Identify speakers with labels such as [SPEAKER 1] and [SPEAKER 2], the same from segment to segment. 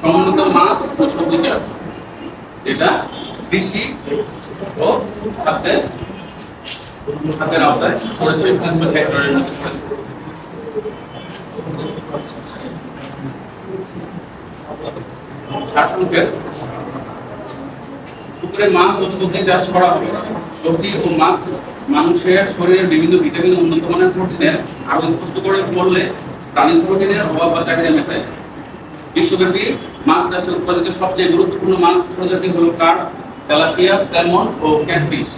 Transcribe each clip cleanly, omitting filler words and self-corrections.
[SPEAKER 1] সমন্বিত মাছ ও সবজি চাষ, যেটা কৃষি ও খাদ্যের আওতায় পড়েছে, সেক্টরের মধ্যে পড়েছে। সারসংক্ষেপ: পুকুরে মাছ ও সবজি চাষ করা হবে। সবজি ও মাছ মানুষের শরীরের বিভিন্ন ভিটামিন ও উন্নত মানের প্রোটিনের, আরো স্পষ্ট করে বললে প্রাণীজ প্রোটিনের অভাব বা চাহিদা মেটায়। বিশ্বব্যাপী মাছ চাষে উৎপাদিত সবচেয়ে গুরুত্বপূর্ণ মাছ প্রজাতি হল কার্প, তেলাপিয়া, স্যালমন ও ক্যাটফিশ।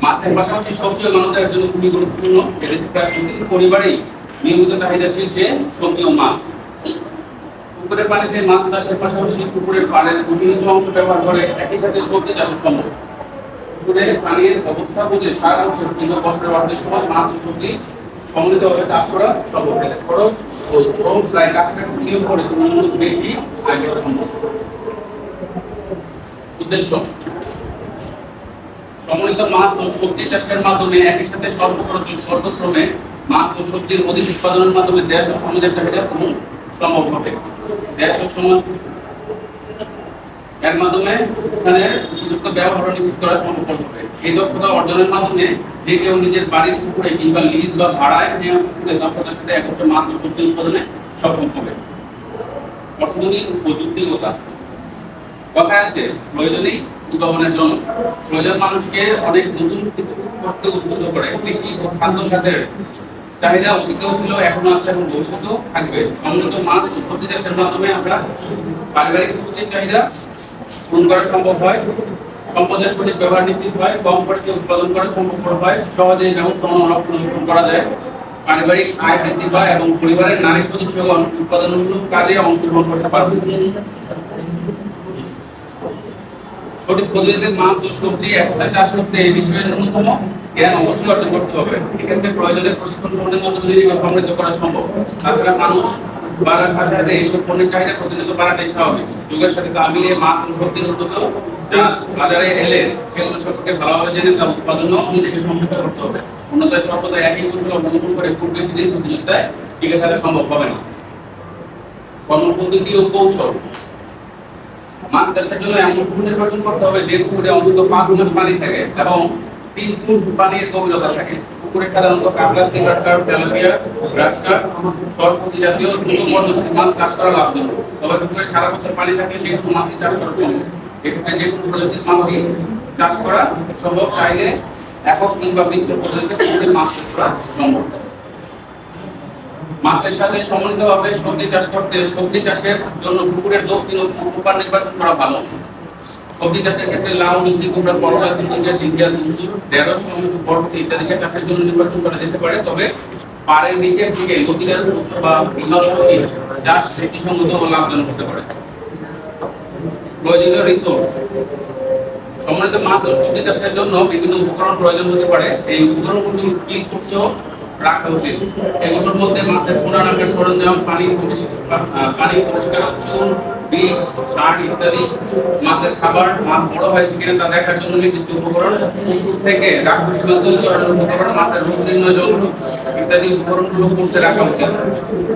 [SPEAKER 1] মাছের পাশাপাশি সবজি ও মানবদের জন্য খুবই গুরুত্বপূর্ণ। এদেশে প্রায় প্রতিটি পরিবারেই নিয়মিত চাহিদা শীর্ষে সবজি ও মাছ। পুকুরের পানিতে মাছ চাষের পাশাপাশি পুকুরের পাড়ের বিভিন্ন অংশ ব্যবহার করে একই সাথে সবজি চাষ সম্ভব। পুকুরে পানির অবস্থা বুঝে সারা বছর কিংবা বছরের অর্ধেক সময় মাছ ও সবজি সমন্বিতভাবে চাষ করা সম্ভব। খরচ ও শ্রম প্রায় কাছাকাছি বিনিয়োগ করে তুলনামূলক বেশি আয় করা সম্ভব। উদ্দেশ্য: সমন্বিত মাছ ও সবজি চাষের মাধ্যমে একই সাথে স্বল্প খরচে স্বল্প শ্রমে মাছ ও সবজির অধিক উৎপাদনের মাধ্যমে দেশ ও সমাজের চাহিদা পূরণ সম্ভব হবে। দেশ ও সমাজ এর মাধ্যমে স্থানের উপযুক্ত ব্যবহার নিশ্চিত করা সম্ভব হবে। এই দক্ষতা অর্জনের মাধ্যমে যে কেউ নিজের বাড়ির পুকুরে কিংবা লিজ বা ভাড়ায় নেওয়া পুকুরে দক্ষতার সাথে একত্রে মাছ ও সবজি উৎপাদনে সক্ষম হবে। অর্থনৈতিক ও প্রযুক্তিগত কথায় আছে, প্রয়োজনেই উদ্ভাবনের জন্য। প্রয়োজন মানুষকে অনেক নতুন কিছু করতে উদ্বুদ্ধ করে। কৃষি ও খাদ্য খাতের চাহিদা অতীতেও ছিল, এখনো আছে এবং ভবিষ্যতেও থাকবে। সমন্বিত মাছ ও সবজি চাষের মাধ্যমে আমরা পারিবারিক পুষ্টির চাহিদা পূরণ করা সম্ভব হয়, সম্পদের সঠিক ব্যবহার নিশ্চিত হয়, কম খরচে উৎপাদন করা সম্ভব হয়, সহজে ব্যবস্থাপনা রক্ষণাবেক্ষণ করা যায়, পারিবারিক আয় বৃদ্ধি পায় এবং পরিবারের নারী সদস্যগণ উৎপাদনমূলক কাজে অংশগ্রহণ করতে পারবে। সঠিক পদ্ধতিতে মাছ ও সবজি একসাথে চাষ করতে এই বিষয়ে ন্যূনতম জ্ঞান অবশ্যই অর্জন করতে হবে। এক্ষেত্রে প্রয়োজনীয় প্রশিক্ষণ গ্রহণের মধ্যে নিজেকে সমৃদ্ধ করা সম্ভব। তাছাড়া মানুষ বাড়ার সাথে সাথে এইসব পণ্যের চাহিদা প্রতিনিয়ত বাড়াটাই স্বাভাবিক। যুগের সাথে তাল মিলিয়ে মাছ ও সবজির উন্নত যা বাজারে এলে সেগুলো সম্পর্কে ভালোভাবে জেনে তার উৎপাদনও নিজেকে সমৃদ্ধ করতে হবে। অন্যথায় সর্বদা একই কৌশল অবলম্বন করে খুব বেশি দিন প্রতিযোগিতায় টিকে থাকা সম্ভব হবে না। কর্মপদ্ধতি ও কৌশল: মাছ চাষের জন্য এমন পুকুর নির্বাচন করতে হবে যে পুকুরে অন্তত 5 মাস পানি থাকে এবং 3 ফুট পানির গভীরতা থাকে। পুকুরে সাধারণত কাতলা, সিলভার কার্প, তেলাপিয়া, গ্রাস কার্প, সরপুঁটি জাতীয় দ্রুত বর্ধনশীল মাছ চাষ করা লাভজনক। তবে পুকুরে সারা বছর পানি থাকলে যে কোনো মাছই চাষ করা সম্ভব। এক্ষেত্রে যে কোনো প্রজাতির মাছই চাষ করা সম্ভব। চাইলে একক কিংবা মিশ্র পদ্ধতিতে পুকুরে মাছ চাষ করা সম্ভব। মাছের সাথে সমন্বিতভাবে সবজি চাষ করতে সবজি চাষের জন্য পুকুরের দক্ষিণ ও পূর্ব পাড় নির্বাচন করা ভালো। সবজি চাষের ক্ষেত্রে লাউ, মিষ্টি কুমড়া, করলা, চিচিঙ্গা, ঝিঙ্গা, ঢেঁড়স, টমেটো, বরবটি ইত্যাদিকে চাষের জন্য নির্বাচন করা যেতে পারে। তবে পাড়ের নিচের দিকে লতিরাজ বা ভিন্ন চাষ যুক্তিসঙ্গত ও লাভজনক হতে পারে। প্রয়োজনীয় রিসোর্স: সমন্বিত মাছ ও সবজি চাষের জন্য বিভিন্ন উপকরণ প্রয়োজন হতে পারে। এই উপকরণগুলো স্কিল কোর্সেও রাখা উচিত। এগুলোর মধ্যে মাছের পোনা রাখার সরঞ্জাম, পানি পরিষ্কার, চুন, বিষ, সার ইত্যাদি, মাছের খাবার, মাছ বড় হয়েছে কিনা তা দেখার জন্য নির্দিষ্ট উপকরণ, পুকুর থেকে রাক্ষসী মাছ তৈরি করার উপকরণ, মাছের রোগ নির্ণয় যন্ত্র ইত্যাদি উপকরণগুলো কোর্সে রাখা উচিত।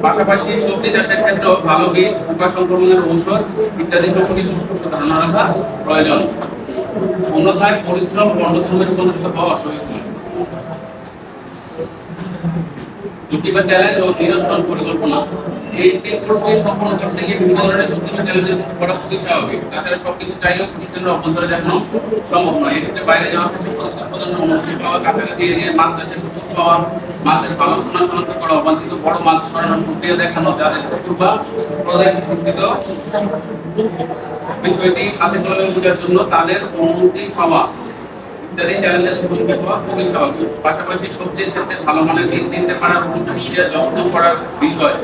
[SPEAKER 1] পাশাপাশি সবজি চাষের ক্ষেত্রেও ভালো বীজ, পোকা সংক্রমণের ঔষধ ইত্যাদি সম্পর্কে সুস্পষ্ট ধারণা রাখা প্রয়োজন। অন্যথায় পরিশ্রম পণ্যশ্রমের উপযুক্ত পাওয়া অসম্ভব। ঝুঁকি বা চ্যালেঞ্জ ও নিরসন পরিকল্পনা: এই স্কিল কোর্সকে সম্পন্ন করতে গিয়ে বিভিন্ন ধরনের ঝুঁকি বা চ্যালেঞ্জের মুখে পড়া খুবই স্বাভাবিক। তাছাড়া সবকিছু চাইলেও প্রতিষ্ঠানের অভ্যন্তরে দেখানো সম্ভব নয়। এক্ষেত্রে বাইরে যাওয়া হচ্ছে প্রতিষ্ঠান প্রদানের অনুমতি পাওয়া, কাছাকাছি এরিয়ায় মাছ চাষের সুযোগ পাওয়া, মাছের পালনপোষণ শনাক্ত করা, অবাঞ্ছিত বড় মাছ সরানোর প্রক্রিয়া দেখানো, যাদের বা প্রযুক্তিগত বিষয়টি হাতে কলমে বোঝার জন্য তাদের অনুমতি পাওয়া ইত্যাদি চ্যালেঞ্জের সম্মুখীন হওয়া খুবই স্বাভাবিক। পাশাপাশি সবজির ক্ষেত্রে ভালো মানের বীজ চিনতে পারার, প্রক্রিয়া যত্ন করার বিষয়,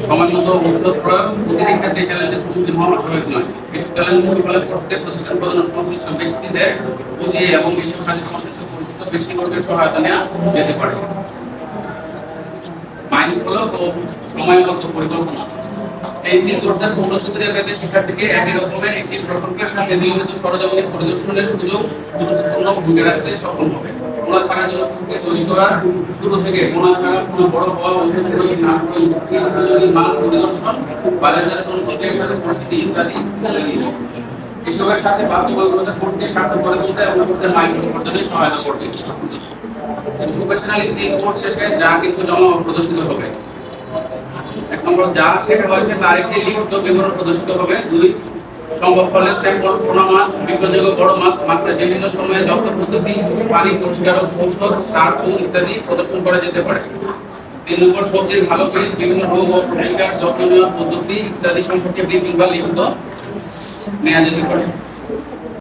[SPEAKER 1] সময় মতো ঔষধ প্রয়োগ প্রতিটি ক্ষেত্রে চ্যালেঞ্জের সম্মুখীন হওয়া অস্বাভাবিক নয়। এসব চ্যালেঞ্জ মোকাবেলা করতে প্রতিষ্ঠান প্রধান সংশ্লিষ্ট ব্যক্তিদের বুঝিয়ে এবং এসব কাজে সম্পৃক্ত পরিচিত ব্যক্তিগণের সহায়তা নেওয়া যেতে পারে। মাইলফলক ও সময়বদ্ধ পরিকল্পনা: এই স্কিল কোর্সের পূর্ণ সুবিধা পেতে শিক্ষার্থীকে একই রকমের একটি প্রকল্পের সাথে নিয়মিত সরজমিনে পরিদর্শনের সুযোগ গুরুত্বপূর্ণ ভূমিকা রাখতে সক্ষম হবে। পোনা ছাড়ার জন্য কুকুরকে তৈরি করা শুরু থেকে পোনা ছাড়া কোনো বড় হওয়া ওষুধ প্রয়োগ না করে মান পরিদর্শন বাজারজাতকরণ প্রক্রিয়ার সাথে পরিস্থিতি ইত্যাদি এসবের সাথে বাস্তবতা করতে সার্থক করে তুলতে এবং করতে মাইক্রো পর্যন্ত সহায়তা করবে। প্রফেশনাল স্কিল কোর্স শেষে যা কিছু জমা প্রদর্শিত হবে। এক নম্বর যা শেখা হয়েছে তার একটি লিখিত বিবরণ প্রদর্শিত হবে। 2 সম্ভব হলে স্যাম্পল পোনা মাছ, বিক্রয়যোগ্য বড় মাছ, মাছের বিভিন্ন সময়ে যত্ন পদ্ধতি, পানি পরিষ্কার ঔষধ, সার চুন ইত্যাদি প্রদর্শন করা যেতে পারে। 3 নম্বর সবজির ভালো বীজ, বিভিন্ন রোগ ও প্রতিকার যত্ন নেওয়ার পদ্ধতি ইত্যাদি সম্পর্কে ব্রিফিং বা লিখিত নেওয়া যেতে পারে।